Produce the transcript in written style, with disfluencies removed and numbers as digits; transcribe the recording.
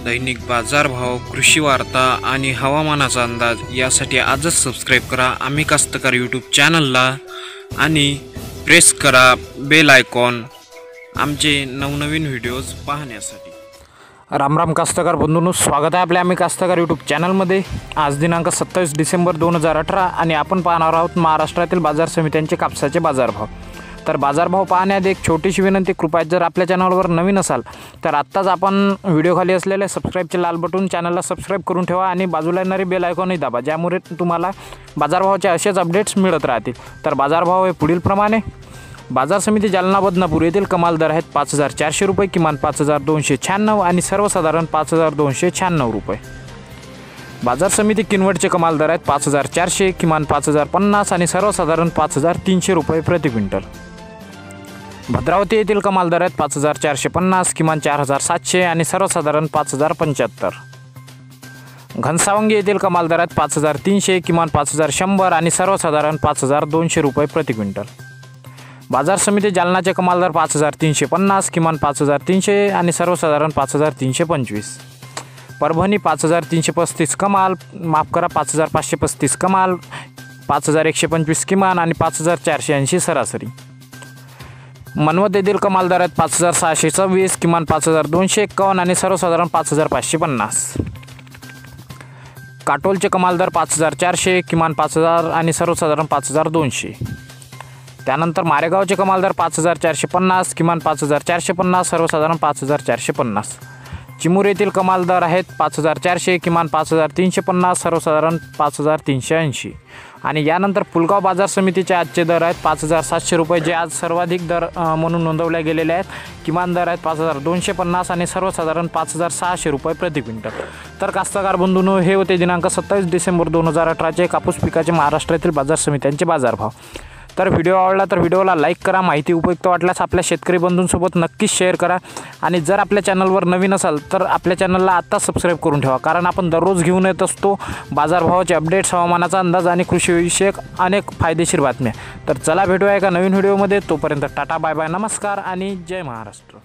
दैनिक बाजारभाव, कृषी वार्ता आणि हवामानाचा अंदाज यासाठी आजच सबस्क्राईब करा आम्ही कास्तकार यूट्यूब चॅनलला आणि प्रेस करा बेल आयकॉन आमचे नवनवीन व्हिडिओज पाहण्यासाठी। राम राम कास्तकार बंधूंनो, स्वागत आहे आपल्या आम्ही कास्तकार यूट्यूब चॅनलमध्ये। आज दिनांक 27 डिसेंबर 2018 आणि आपण पाहणार आहोत महाराष्ट्रातील बाजार समित्यांचे कापसाचे बाजारभाव। तर बाजारभाव पाहण्याआधी एक छोटीशी विनंती, कृपया जर आपल्या चॅनलवर नवीन असाल तर आत्ताच आपण व्हिडिओ खाली असलेले सबस्क्राईबचे लाल बटन चॅनलला सबस्क्राईब करून ठेवा आणि बाजूला येणारी बेल आयकॉनही दाबा, ज्यामुळे तुम्हाला बाजारभावाचे असेच अपडेट्स मिळत राहतील। तर बाजारभाव हे पुढील प्रमाणे। बाजार समिती जालना बदनापूर येथील कमाल दर आहेत 5400 रुपये, किमान 5296 आणि सर्वसाधारण 5296 रुपये। बाजार समिती किनवटचे कमाल दर आहेत 5400, किमान 5050 आणि सर्वसाधारण 5300 रुपये प्रति क्विंटल। भद्रावती येथील कमाल दर आहेत 5450, किमान 4700 आणि सर्वसाधारण 5075। घनसावंगी येथील कमाल दर आहेत 5300, किमान 5100 आणि सर्वसाधारण 5200 रुपये प्रति क्विंटल। बाजार समिती जालनाचे कमाल दर 5350, किमान 5300 आणि सर्वसाधारण 5325। परभणी 5335 कमाल, माफ करा 5535 कमाल, 5125 किमान आणि 5480 सरासरी। मनवत येथील कमाल दर आहेत 5626, किमान 5251 आणि सर्वसाधारण 5550। काटोलचे कमाल दर 5400, किमान 5000 आणि सर्वसाधारण 5200। त्यानंतर मारेगावचे कमाल दर 5450, किमान 5450, सर्वसाधारण 5450। चिमूर येथील कमाल दर आहेत 5400, किमान 5350, सर्वसाधारण 5380। आणि यानंतर पुलगाव बाजार समितीचे आजचे दर आहेत 5700 रुपये, जे आज सर्वाधिक दर म्हणून नोंदवले गेलेले आहेत। किमान दर आहेत 5250 आणि सर्वसाधारण 5600 रुपये प्रति क्विंटल। तर कास्तकार बंधूंनो, हे होते दिनांक 27 डिसेंबर 2018चे कापूस पिकाचे महाराष्ट्रातील बाजार समित्यांचे बाजारभाव। तर व्हिडिओ आवडला तर व्हिडिओला लाईक करा, माहिती उपयुक्त वाटल्यास आपल्या शेतकरी बंधूंसोबत नक्कीच शेअर करा आणि जर आपल्या चॅनलवर नवीन असाल तर आपल्या चॅनलला आत्ताच सबस्क्राईब करून ठेवा, कारण आपण दररोज घेऊन येत असतो बाजारभावाचे अपडेट्स, हवामानाचा अंदाज आणि कृषीविषयक अनेक फायदेशीर बातम्या। तर चला भेटूया एका नवीन व्हिडिओमध्ये, तोपर्यंत टाटा बाय बाय, नमस्कार आणि जय महाराष्ट्र।